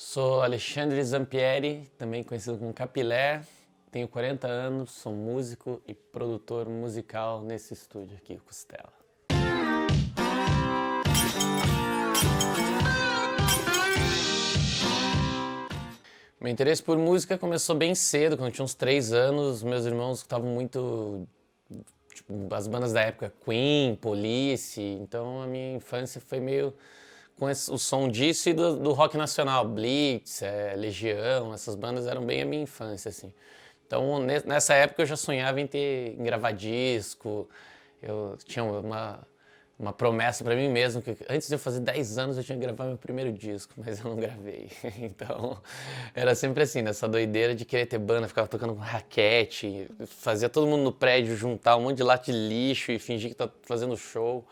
Sou Alexandre Zampieri, também conhecido como Capilé, tenho 40 anos, sou músico e produtor musical nesse estúdio aqui, Costela. Meu interesse por música começou bem cedo, quando eu tinha uns 3 anos. Meus irmãos estavam muito, as bandas da época, Queen, Police, então a minha infância foi meio com o som disso e do rock nacional, Blitz, Legião, essas bandas eram bem a minha infância, assim. Então, nessa época eu já sonhava em gravar disco, eu tinha uma promessa pra mim mesmo, que antes de eu fazer 10 anos eu tinha que gravar meu primeiro disco, mas eu não gravei. Então, era sempre assim, nessa doideira de querer ter banda, ficava tocando com raquete, fazia todo mundo no prédio juntar um monte de lata de lixo e fingir que tá fazendo show.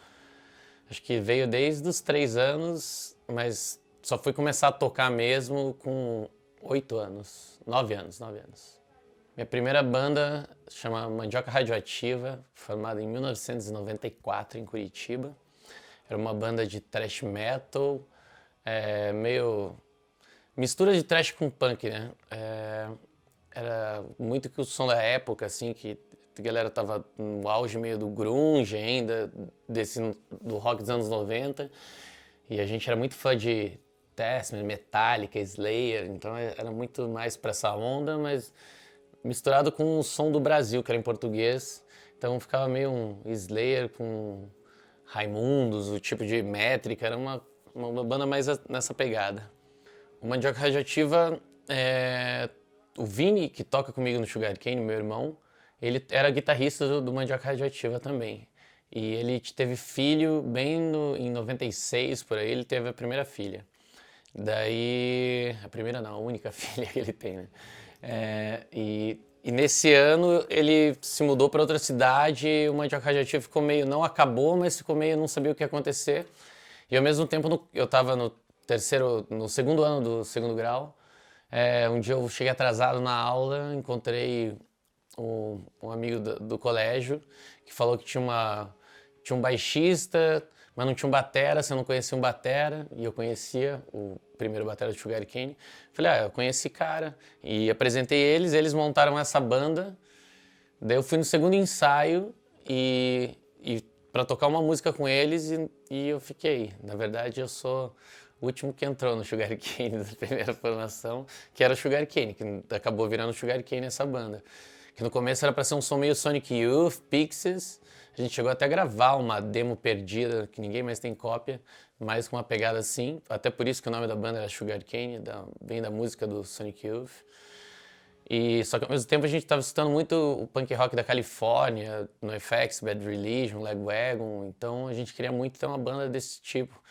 Acho que veio desde os 3 anos, mas só fui começar a tocar mesmo com 8 anos, 9 anos. Minha primeira banda chama Mandioca Radioativa, formada em 1994 em Curitiba. Era uma banda de thrash metal, meio mistura de thrash com punk, né? Era muito que o som da época, assim, que a galera tava no auge meio do grunge ainda, do rock dos anos 90. E a gente era muito fã de Testament, Metallica, Slayer, então era muito mais pra essa onda, mas misturado com o som do Brasil, que era em português. Então ficava meio um Slayer com Raimundos, o tipo de métrica, era uma banda mais nessa pegada. O Mandioca Radioativa, o Vini, que toca comigo no Sugarcane, meu irmão, ele era guitarrista do Mandioca Radioativa também. E ele teve filho bem em 96, por aí, ele teve a primeira filha. Daí, a primeira não, a única filha que ele tem, né? E nesse ano ele se mudou para outra cidade, o Mandioca Radioativa ficou meio, não acabou, mas ficou meio, não sabia o que ia acontecer. E ao mesmo tempo eu estava no segundo ano do segundo grau. Um dia eu cheguei atrasado na aula, encontrei um amigo do colégio que falou que tinha um baixista, mas não tinha um batera, se eu não conhecia um batera, e eu conhecia o primeiro batera do Sugarcane. Falei, eu conheci cara, e apresentei eles montaram essa banda. Daí eu fui no segundo ensaio e para tocar uma música com eles e eu fiquei. Na verdade, eu sou o último que entrou no Sugarcane da primeira formação, que era o Sugarcane, que acabou virando Sugarcane essa banda. Que no começo era para ser um som meio Sonic Youth, Pixies. A gente chegou até a gravar uma demo perdida, que ninguém mais tem cópia, mas com uma pegada assim. Até por isso que o nome da banda era Sugarcane, vem da música do Sonic Youth. E só que ao mesmo tempo a gente estava escutando muito o punk rock da Califórnia, NoFX, Bad Religion, Lagwagon, então a gente queria muito ter uma banda desse tipo.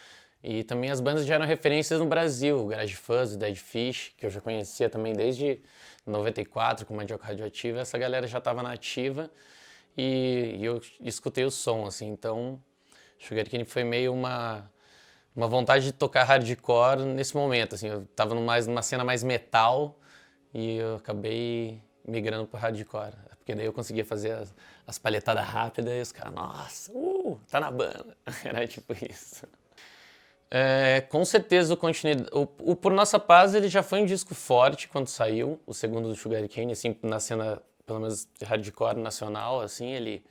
E também as bandas já eram referências no Brasil, o Garage Fuzz, o Dead Fish, que eu já conhecia também desde 94 com Mandioca Radioativa, essa galera já estava na ativa e eu escutei o som, assim, então Sugarcane foi meio uma vontade de tocar hardcore nesse momento, assim, eu tava numa cena mais metal e eu acabei migrando pro hardcore, porque daí eu conseguia fazer as palhetadas rápidas e os caras, nossa, tá na banda, era tipo isso. Com certeza o Por Nossa Paz ele já foi um disco forte quando saiu, o segundo do Sugarcane, assim, na cena, pelo menos hardcore nacional, assim, ele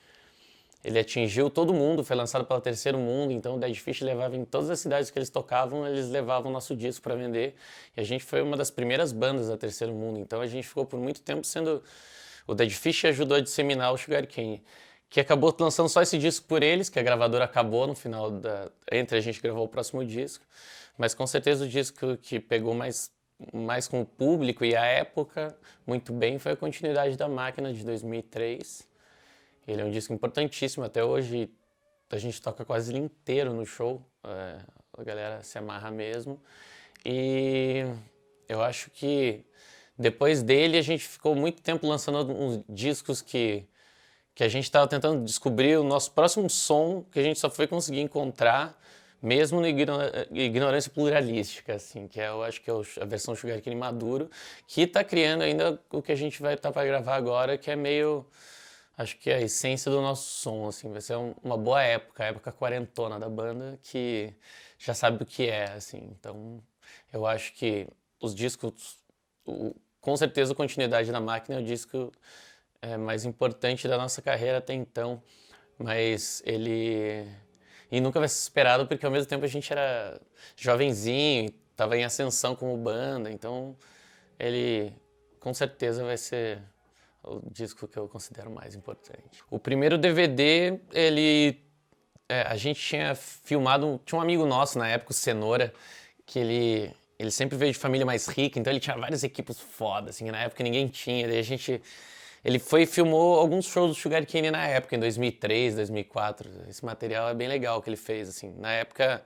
atingiu todo mundo, foi lançado pela Terceiro Mundo, então o Dead Fish levava em todas as cidades que eles tocavam, eles levavam nosso disco para vender, e a gente foi uma das primeiras bandas da Terceiro Mundo, então a gente ficou por muito tempo sendo... O Dead Fish ajudou a disseminar o Sugarcane, que acabou lançando só esse disco por eles, que a gravadora acabou no final entre a gente gravou o próximo disco, mas com certeza o disco que pegou mais com o público e a época muito bem foi a continuidade da Máquina de 2003. Ele é um disco importantíssimo, até hoje a gente toca quase ele inteiro no show, a galera se amarra mesmo. E eu acho que depois dele a gente ficou muito tempo lançando uns discos que a gente estava tentando descobrir o nosso próximo som, que a gente só foi conseguir encontrar mesmo na ignorância pluralística, assim, que eu acho que é a versão Sugarcane maduro, que está criando ainda o que a gente vai estar para gravar agora, que é meio, acho que é a essência do nosso som, assim, vai ser uma boa época, a época quarentona da banda, que já sabe o que é, assim, então eu acho que os discos, com certeza a Continuidade da Máquina é o disco mais importante da nossa carreira até então, mas ele... E nunca vai ser esperado porque ao mesmo tempo a gente era jovenzinho, estava em ascensão como banda, então ele com certeza vai ser o disco que eu considero mais importante. O primeiro DVD, a gente tinha filmado, tinha um amigo nosso na época, o Cenoura, que ele sempre veio de família mais rica, então ele tinha vários equipos foda, assim, na época ninguém tinha, daí ele foi e filmou alguns shows do Sugar Cane na época, em 2003, 2004. Esse material é bem legal que ele fez, assim. Na época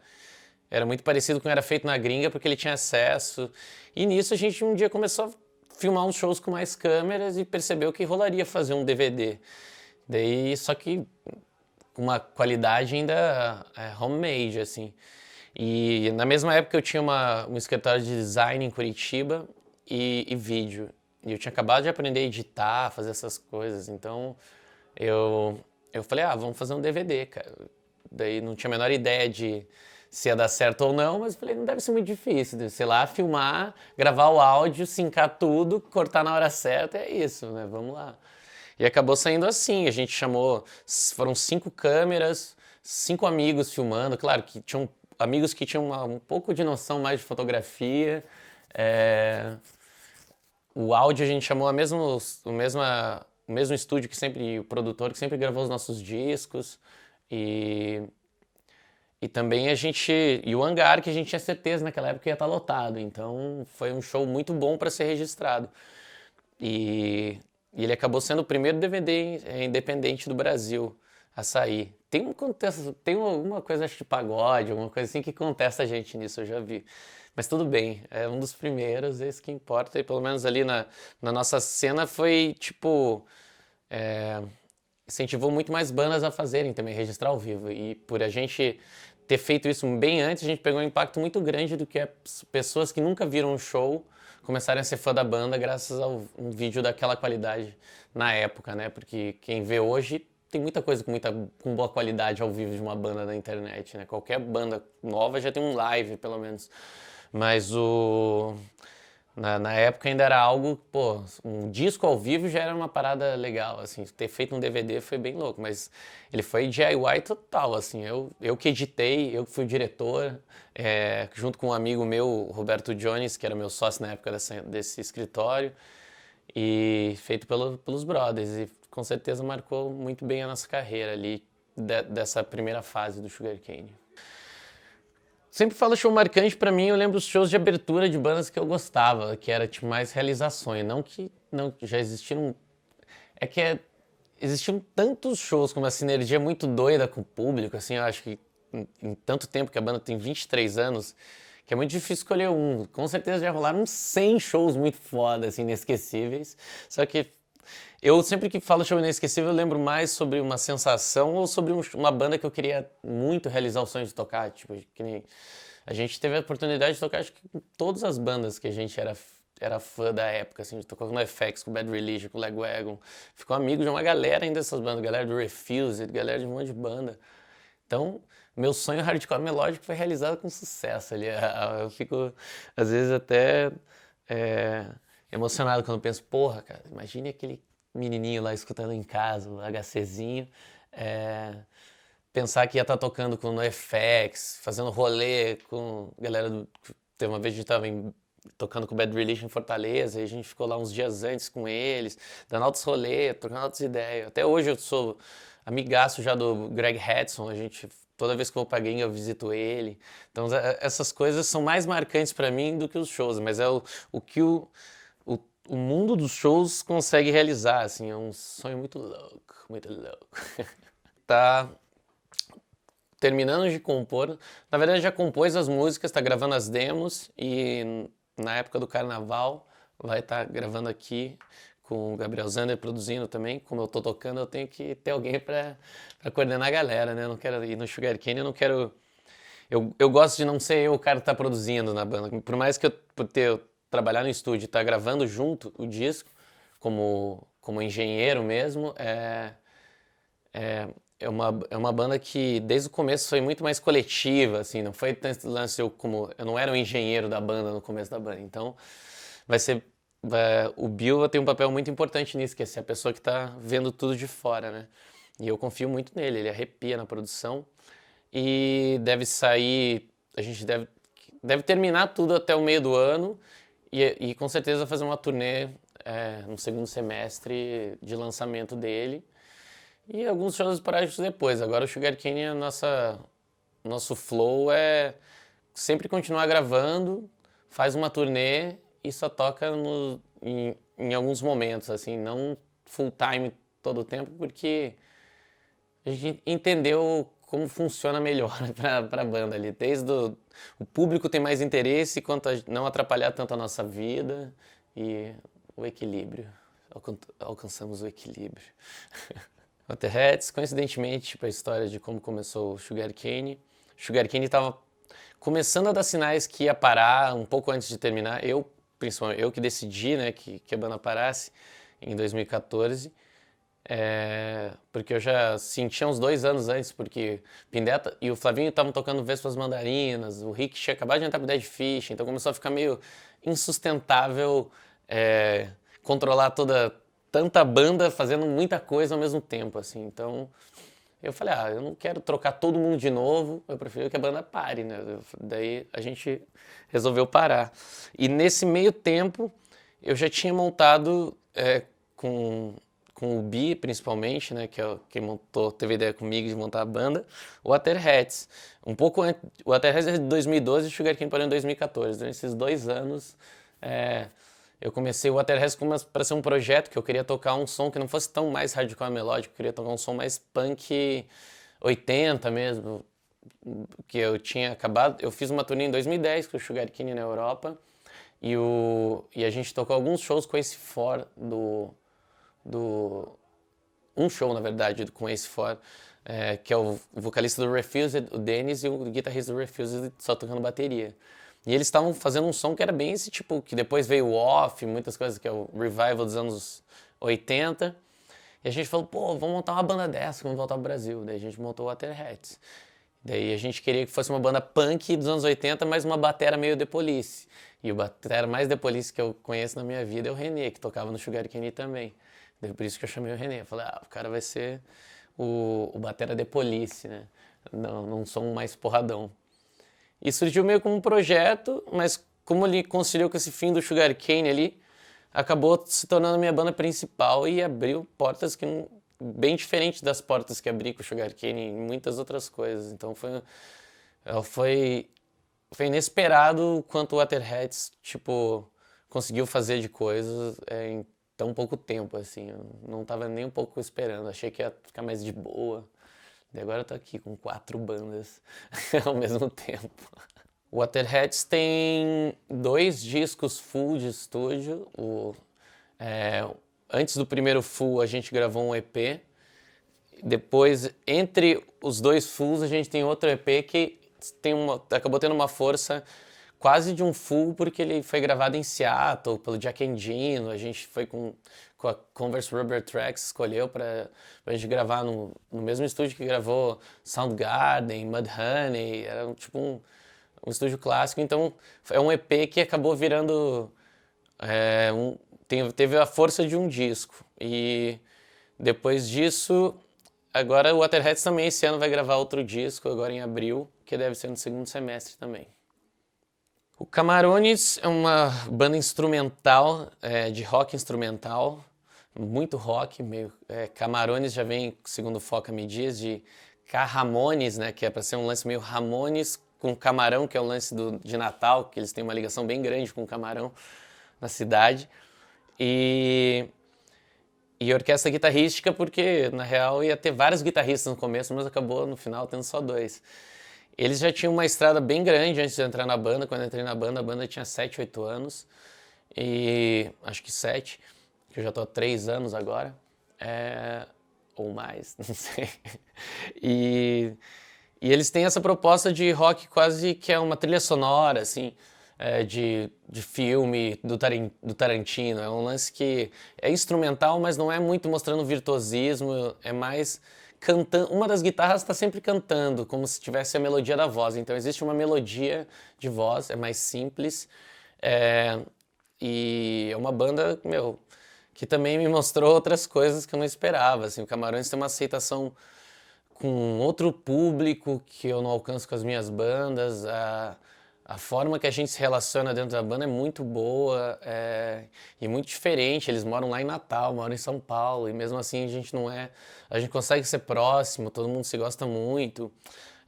era muito parecido com o que era feito na gringa, porque ele tinha acesso. E nisso a gente um dia começou a filmar uns shows com mais câmeras e percebeu que rolaria fazer um DVD. Daí, só que com uma qualidade ainda homemade, assim. E na mesma época eu tinha um escritório de design em Curitiba e vídeo. E eu tinha acabado de aprender a editar, fazer essas coisas, então eu falei, vamos fazer um DVD, cara. Daí não tinha a menor ideia de se ia dar certo ou não, mas falei, não deve ser muito difícil, deve ser lá, filmar, gravar o áudio, sincar tudo, cortar na hora certa, é isso, né, vamos lá. E acabou saindo assim, a gente foram 5 câmeras, 5 amigos filmando, claro que tinham amigos que tinham um pouco de noção mais de fotografia, o áudio a gente chamou o mesmo estúdio o produtor que sempre gravou os nossos discos. E também e o hangar que a gente tinha certeza naquela época ia estar lotado. Então foi um show muito bom para ser registrado. E ele acabou sendo o primeiro DVD independente do Brasil a sair. Tem alguma coisa, acho de pagode, alguma coisa assim que contesta a gente nisso, eu já vi. Mas tudo bem, é um dos primeiros, é isso que importa. E pelo menos ali na nossa cena foi, tipo... incentivou muito mais bandas a fazerem também, registrar ao vivo. E por a gente ter feito isso bem antes, a gente pegou um impacto muito grande do que as pessoas que nunca viram um show começarem a ser fã da banda graças a um vídeo daquela qualidade na época, né? Porque quem vê hoje tem muita coisa com boa qualidade ao vivo de uma banda na internet, né? Qualquer banda nova já tem um live, pelo menos. Mas na época ainda era algo, pô, um disco ao vivo já era uma parada legal, assim, ter feito um DVD foi bem louco, mas ele foi DIY total, assim, eu que editei, eu que fui o diretor, junto com um amigo meu, Roberto Jones, que era meu sócio na época desse escritório, e feito pelos brothers, e com certeza marcou muito bem a nossa carreira ali, dessa primeira fase do Sugar Cane. Sempre falo show marcante, pra mim eu lembro os shows de abertura de bandas que eu gostava, que era tipo mais realizações, não que já existiram, existiam tantos shows com uma sinergia muito doida com o público, assim, eu acho que em tanto tempo que a banda tem 23 anos, que é muito difícil escolher um. Com certeza já rolaram uns 100 shows muito foda, assim, inesquecíveis, só que eu sempre que falo show inesquecível, eu lembro mais sobre uma sensação ou sobre uma banda que eu queria muito realizar o sonho de tocar. Tipo, que nem a gente teve a oportunidade de tocar, acho que com todas as bandas que a gente era fã da época, assim, tocou com o NoFX, com o Bad Religion, com o Lagwagon. Ficou amigo de uma galera ainda dessas bandas, galera do Refused, galera de um monte de banda. Então, meu sonho hardcore melódico foi realizado com sucesso ali. Eu fico, às vezes, até emocionado quando penso, porra, cara, imagine aquele menininho lá escutando em casa, o HCzinho, pensar que ia estar tocando com o NoFX, fazendo rolê com a galera do... Teve uma vez a gente estava tocando com o Bad Religion em Fortaleza e a gente ficou lá uns dias antes com eles, dando altos rolê, trocando altas ideias. Até hoje eu sou amigaço já do Greg Hudson, toda vez que eu vou pra gringa eu visito ele. Então essas coisas são mais marcantes para mim do que os shows, mas é o que o mundo dos shows consegue realizar, assim, é um sonho muito louco, muito louco. Tá terminando de compor, na verdade já compôs as músicas, tá gravando as demos e na época do carnaval vai estar gravando aqui com o Gabriel Zander produzindo também. Como eu tô tocando, eu tenho que ter alguém pra coordenar a galera, né? Eu não quero ir no Sugar Cane, eu não quero... Eu gosto de não ser eu o cara que tá produzindo na banda. Por mais que eu trabalhar no estúdio e estar gravando junto o disco, como engenheiro mesmo, é uma banda que desde o começo foi muito mais coletiva, assim, não foi tanto lance eu não era um engenheiro da banda no começo da banda, então vai ser o Bill vai ter um papel muito importante nisso, que é ser a pessoa que tá vendo tudo de fora, né? E eu confio muito nele, ele arrepia na produção e deve sair, a gente deve terminar tudo até o meio do ano e com certeza fazer uma turnê no segundo semestre de lançamento dele. E alguns shows esporádicos depois. Agora o Sugar Cane, nosso flow é sempre continuar gravando, faz uma turnê e só toca em alguns momentos, assim, não full time todo o tempo, porque a gente entendeu como funciona melhor para a banda ali. Desde o público tem mais interesse quanto a não atrapalhar tanto a nossa vida e o equilíbrio. Alcançamos o equilíbrio. Waterheads, coincidentemente, tipo, a história de como começou o Sugar Cane. Sugar Cane estava começando a dar sinais que ia parar um pouco antes de terminar. Principalmente, eu que decidi, né, que a banda parasse em 2014. Porque eu já sentia uns 2 anos antes, porque Pindeta e o Flavinho estavam tocando Vespas Mandarinas, o Rick tinha acabado de entrar pro Dead Fish, então começou a ficar meio insustentável controlar tanta banda fazendo muita coisa ao mesmo tempo, assim. Então eu falei, eu não quero trocar todo mundo de novo, eu prefiro que a banda pare, né? Daí a gente resolveu parar. E nesse meio tempo eu já tinha montado com o Bi, principalmente, né, que é quem teve a ideia comigo de montar a banda, o Waterheads. O Waterheads é de 2012 e o Sugar Cane parou em 2014. Durante esses 2 anos, eu comecei o Waterheads para ser um projeto que eu queria tocar um som que não fosse tão mais hardcore melódico, eu queria tocar um som mais punk 80 mesmo, que eu tinha acabado. Eu fiz uma turnê em 2010 com o Sugar Cane na Europa e a gente tocou alguns shows com esse For um show, na verdade, com Ace For, que é o vocalista do Refused, o Dennis, e o guitarrista do Refused só tocando bateria. E eles estavam fazendo um som que era bem esse tipo, que depois veio o Off, muitas coisas, que é o revival dos anos 80. E a gente falou, pô, vamos montar uma banda dessa, vamos voltar pro Brasil. Daí a gente montou o Waterheads. Daí a gente queria que fosse uma banda punk dos anos 80, mas uma batera meio The Police. E o batera mais The Police que eu conheço na minha vida é o René, que tocava no Sugar Cane também. Por isso que eu chamei o René. Eu falei, o cara vai ser o batera The Police, né? Não som mais porradão. E surgiu meio como um projeto, mas como ele conciliou com esse fim do Sugar Cane ali, acabou se tornando a minha banda principal e abriu portas bem diferentes das portas que abri com o Sugar Cane em muitas outras coisas. Então foi inesperado o quanto o Waterheads, tipo, conseguiu fazer de coisas em tão pouco tempo, assim. Eu não tava nem um pouco esperando, achei que ia ficar mais de boa. E agora eu tô aqui com 4 bandas ao mesmo tempo. O Waterheads tem 2 discos full de estúdio. Antes do primeiro full a gente gravou um EP. Depois, entre os 2 fulls, a gente tem outro EP que acabou tendo uma força quase de um full, porque ele foi gravado em Seattle, pelo Jack Endino. A gente foi com a Converse Rubber Tracks, escolheu pra gente gravar no mesmo estúdio que gravou Soundgarden, Mudhoney. Era tipo um estúdio clássico. Então é um EP que acabou virando teve a força de um disco. E depois disso, agora o Waterheads também esse ano vai gravar outro disco, agora em abril, que deve ser no segundo semestre também. O Camarones é uma banda instrumental, de rock instrumental, muito rock, Camarones já vem, segundo o Foca Me Diz, de Carramones, né, que é para ser um lance meio Ramones com camarão, que é o lance de Natal, que eles têm uma ligação bem grande com o camarão na cidade. E orquestra guitarrística, porque na real ia ter vários guitarristas no começo, mas acabou no final tendo só 2. Eles já tinham uma estrada bem grande antes de entrar na banda. Quando eu entrei na banda, a banda tinha 7, 8 anos. E acho que 7, que eu já tô há 3 anos agora. Ou mais, não sei. E eles têm essa proposta de rock quase que é uma trilha sonora, assim, de filme do Tarantino. É um lance que é instrumental, mas não é muito mostrando virtuosismo, é mais cantando, uma das guitarras está sempre cantando, como se tivesse a melodia da voz. Então existe uma melodia de voz, é mais simples. É, e é uma banda, meu, que também me mostrou outras coisas que eu não esperava. Assim, o Camarões tem uma aceitação com outro público que eu não alcanço com as minhas bandas. A forma que a gente se relaciona dentro da banda é muito boa e muito diferente. Eles moram lá em Natal, moram em São Paulo, e mesmo assim a gente não é. A gente consegue ser próximo, todo mundo se gosta muito.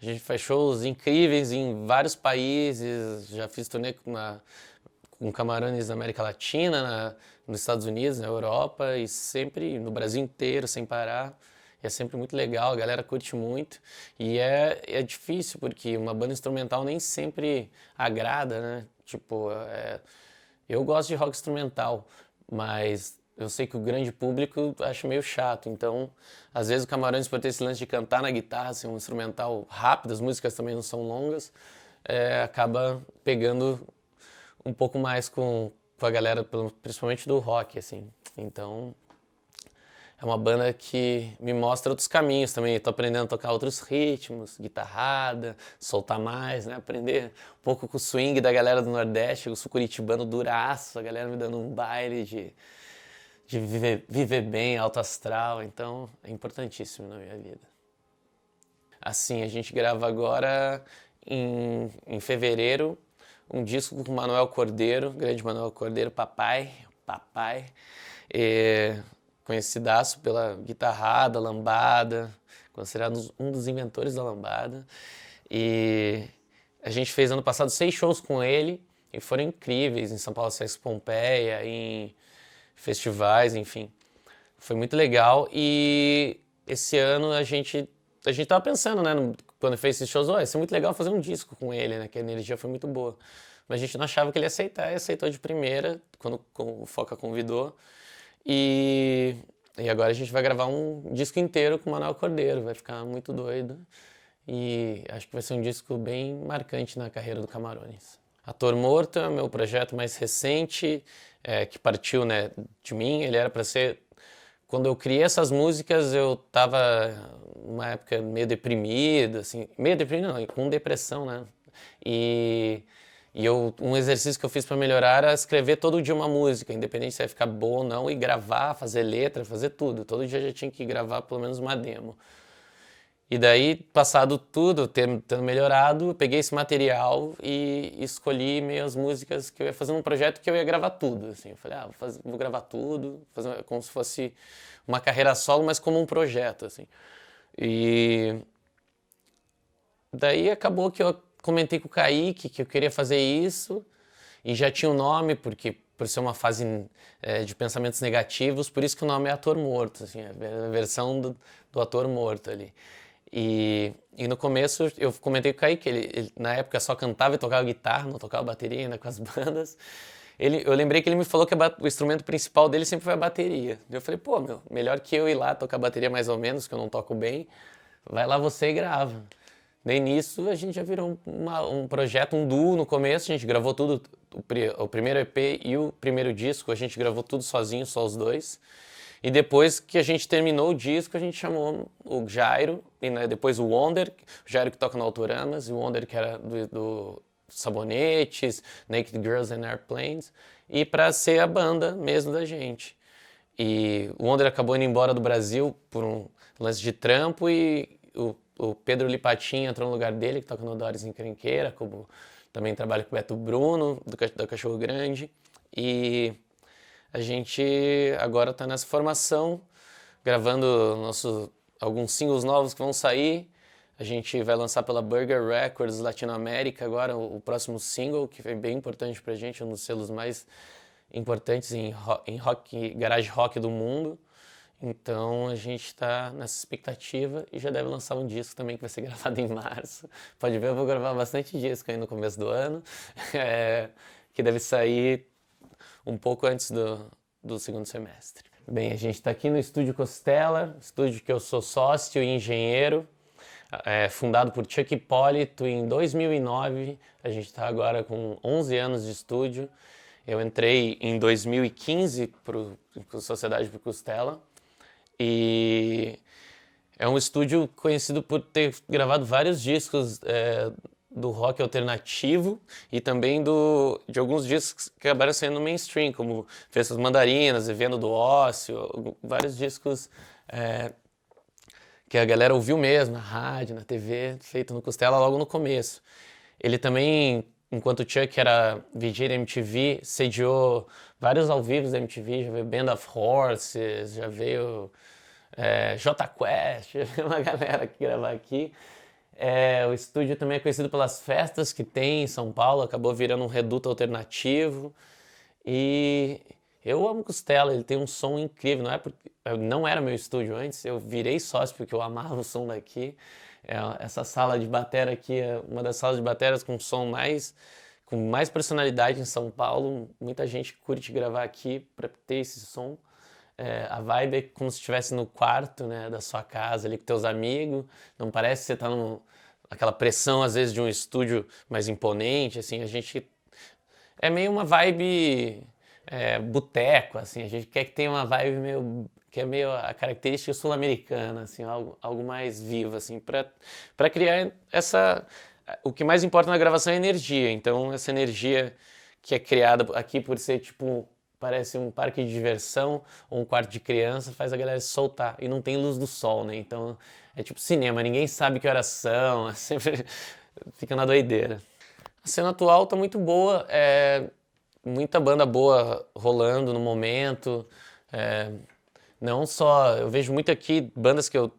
A gente faz shows incríveis em vários países. Já fiz turnê com Camarões na América Latina, nos Estados Unidos, na Europa e sempre no Brasil inteiro, sem parar. E é sempre muito legal, a galera curte muito. E é difícil, porque uma banda instrumental nem sempre agrada, né? Tipo, eu gosto de rock instrumental, mas eu sei que o grande público acha meio chato. Então, às vezes o Camarões, por ter esse lance de cantar na guitarra, ser um instrumental rápido, as músicas também não são longas, acaba pegando um pouco mais com a galera, principalmente do rock, assim. Então, é uma banda que me mostra outros caminhos também. Estou aprendendo a tocar outros ritmos, guitarrada, soltar mais, né? Aprender um pouco com o swing da galera do Nordeste. Eu sou curitibano duraço, a galera me dando um baile de viver bem, alto astral. Então, é importantíssimo na minha vida. Assim, a gente grava agora, em fevereiro, um disco com o Manuel Cordeiro, grande Manuel Cordeiro, papai, conhecidaço pela guitarrada, lambada, considerado um dos inventores da lambada. E a gente fez ano passado 6 shows com ele e foram incríveis, em São Paulo Sesc Pompeia, em festivais, enfim. Foi muito legal e esse ano a gente tava pensando, né, quando fez esses shows, ia ser muito legal fazer um disco com ele, né, que a energia foi muito boa. Mas a gente não achava que ele ia aceitar, e aceitou de primeira, quando o Foca convidou. E agora a gente vai gravar um disco inteiro com o Manuel Cordeiro, vai ficar muito doido. E acho que vai ser um disco bem marcante na carreira do Camarões. Ator Morto é meu projeto mais recente, que partiu, né, de mim. Ele era para ser... Quando eu criei essas músicas, eu tava numa época meio deprimido, assim, meio deprimido não, com depressão, né? E um exercício que eu fiz para melhorar era escrever todo dia uma música, independente se ia ficar boa ou não, e gravar, fazer letra, fazer tudo. Todo dia eu já tinha que gravar pelo menos uma demo. E daí, passado tudo, tendo melhorado, eu peguei esse material e escolhi meias músicas que eu ia fazer num projeto que eu ia gravar tudo. Assim. Eu falei, vou gravar tudo, fazer como se fosse uma carreira solo, mas como um projeto. Assim. E daí acabou que eu comentei com o Kaique que eu queria fazer isso e já tinha um nome, porque por ser uma fase de pensamentos negativos, por isso que o nome é Ator Morto, assim, a versão do ator morto ali. E no começo eu comentei com o Kaique, ele na época só cantava e tocava guitarra, não tocava bateria ainda com as bandas. Eu lembrei que ele me falou que o instrumento principal dele sempre foi a bateria. Eu falei, pô, melhor que eu ir lá tocar bateria mais ou menos, que eu não toco bem, vai lá você e grava. Daí nisso a gente já virou um projeto, um duo no começo, a gente gravou tudo, o primeiro EP e o primeiro disco, a gente gravou tudo sozinho, só os dois. E depois que a gente terminou o disco, a gente chamou o Jairo, e depois o Wonder, o Jairo que toca no Autoramas, e o Wonder que era do Sabonetes, Naked Girls and Airplanes, e para ser a banda mesmo da gente. E o Wonder acabou indo embora do Brasil por um lance de trampo e o Pedro Lipatin entrou no lugar dele, que toca no Doris Encrenqueira, como também trabalha com o Beto Bruno, do Cachorro Grande. E a gente agora está nessa formação, gravando alguns singles novos que vão sair. A gente vai lançar pela Burger Records Latinoamérica agora o próximo single, que foi bem importante pra gente, um dos selos mais importantes em rock, garage rock do mundo. Então a gente está nessa expectativa e já deve lançar um disco também que vai ser gravado em março. Pode ver, eu vou gravar bastante disco aí no começo do ano, que deve sair um pouco antes do segundo semestre. Bem, a gente está aqui no Estúdio Costela, estúdio que eu sou sócio e engenheiro, fundado por Chuck Hipólito em 2009. A gente está agora com 11 anos de estúdio. Eu entrei em 2015 para a Sociedade por Costela. E É um estúdio conhecido por ter gravado vários discos do rock alternativo e também de alguns discos que acabaram sendo mainstream, como Festas Mandarinas, Vivendo do Ócio, vários discos que a galera ouviu mesmo na rádio, na TV, feito no Costela logo no começo. Ele também, enquanto o Chuck era VJ da MTV, sediou vários ao vivo da MTV, já veio Band of Horses, já veio Jota Quest, já veio uma galera que gravar aqui. O estúdio também é conhecido pelas festas que tem em São Paulo, acabou virando um reduto alternativo. E eu amo Costela, ele tem um som incrível, não era meu estúdio antes, eu virei sócio porque eu amava o som daqui. Essa sala de batera aqui é uma das salas de bateras com com mais personalidade em São Paulo. Muita gente curte gravar aqui para ter esse som. A vibe é como se estivesse no quarto, né, da sua casa ali com teus amigos. Não parece que você tá aquela pressão às vezes de um estúdio mais imponente, assim, a gente é meio uma vibe boteco, assim, a gente quer que tenha uma vibe que é meio a característica sul-americana, assim, algo mais vivo, assim, para criar o que mais importa na gravação é a energia. Então essa energia que é criada aqui por ser tipo parece um parque de diversão ou um quarto de criança, faz a galera se soltar. E não tem luz do sol, né? Então é tipo cinema, ninguém sabe que horas são, sempre fica na doideira. A cena atual tá muito boa, muita banda boa rolando no momento. Não só, eu vejo muito aqui bandas que eu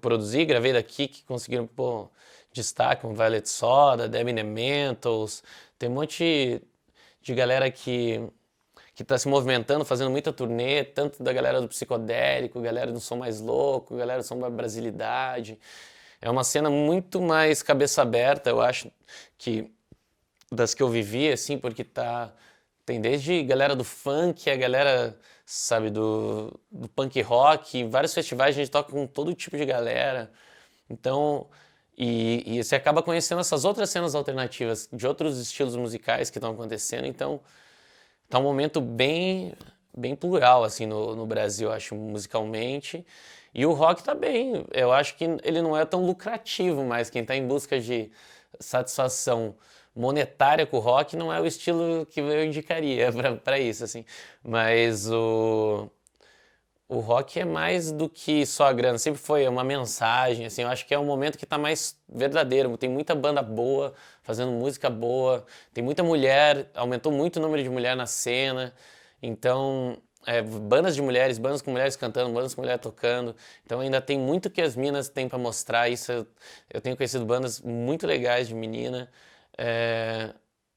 produzi, gravei daqui, que conseguiram pôr destaque, como Violet Soda, Dead Elementals, tem um monte de galera que tá se movimentando, fazendo muita turnê, tanto da galera do psicodélico, galera do som mais louco, galera do som da brasilidade. É uma cena muito mais cabeça aberta, eu acho, que das que eu vivi, assim, porque tem desde galera do funk, a galera, sabe, do punk rock, em vários festivais a gente toca com todo tipo de galera. Então, e você acaba conhecendo essas outras cenas alternativas de outros estilos musicais que estão acontecendo, então tá um momento bem plural, assim, no Brasil, eu acho, musicalmente. E o rock tá bem. Eu acho que ele não é tão lucrativo, mas quem tá em busca de satisfação monetária com o rock não é o estilo que eu indicaria para isso, assim. Mas o rock é mais do que só a grana, sempre foi uma mensagem, assim, eu acho que é um momento que tá mais verdadeiro, tem muita banda boa, fazendo música boa, tem muita mulher, aumentou muito o número de mulher na cena, então, bandas de mulheres, bandas com mulheres cantando, bandas com mulheres tocando, então ainda tem muito que as minas têm para mostrar, isso eu tenho conhecido bandas muito legais de menina,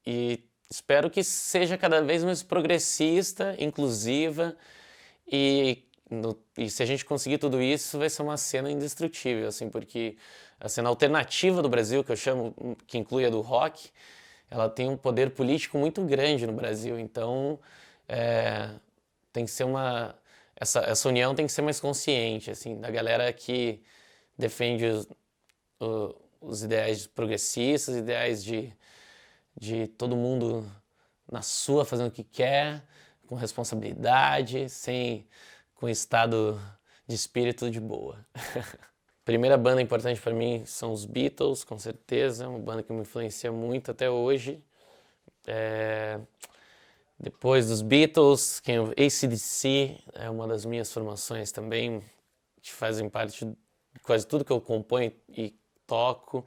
e espero que seja cada vez mais progressista, inclusiva, e se a gente conseguir tudo isso, vai ser uma cena indestrutível, assim, porque a cena alternativa do Brasil, que eu chamo, que inclui a do rock, ela tem um poder político muito grande no Brasil. Então, tem que ser essa união tem que ser mais consciente, assim, da galera que defende os ideais progressistas, ideais de todo mundo na sua, fazendo o que quer, com responsabilidade, com estado de espírito de boa. Primeira banda importante para mim são os Beatles, com certeza, é uma banda que me influencia muito até hoje. Depois dos Beatles, AC/DC é uma das minhas formações também, que fazem parte de quase tudo que eu componho e toco.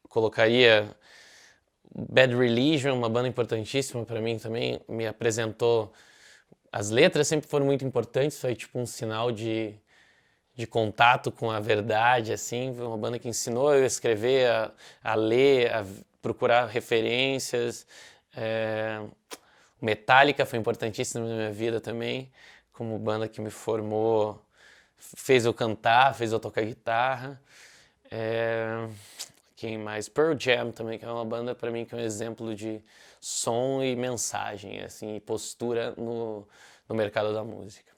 Colocaria Bad Religion, uma banda importantíssima para mim também, me apresentou. As letras sempre foram muito importantes, foi tipo um sinal de contato com a verdade, assim, foi uma banda que ensinou eu a escrever, a ler, a procurar referências. Metallica foi importantíssimo na minha vida também, como banda que me formou, fez eu cantar, fez eu tocar guitarra. Quem mais? Pearl Jam também, que é uma banda para mim que é um exemplo de som e mensagem, assim, e postura no mercado da música.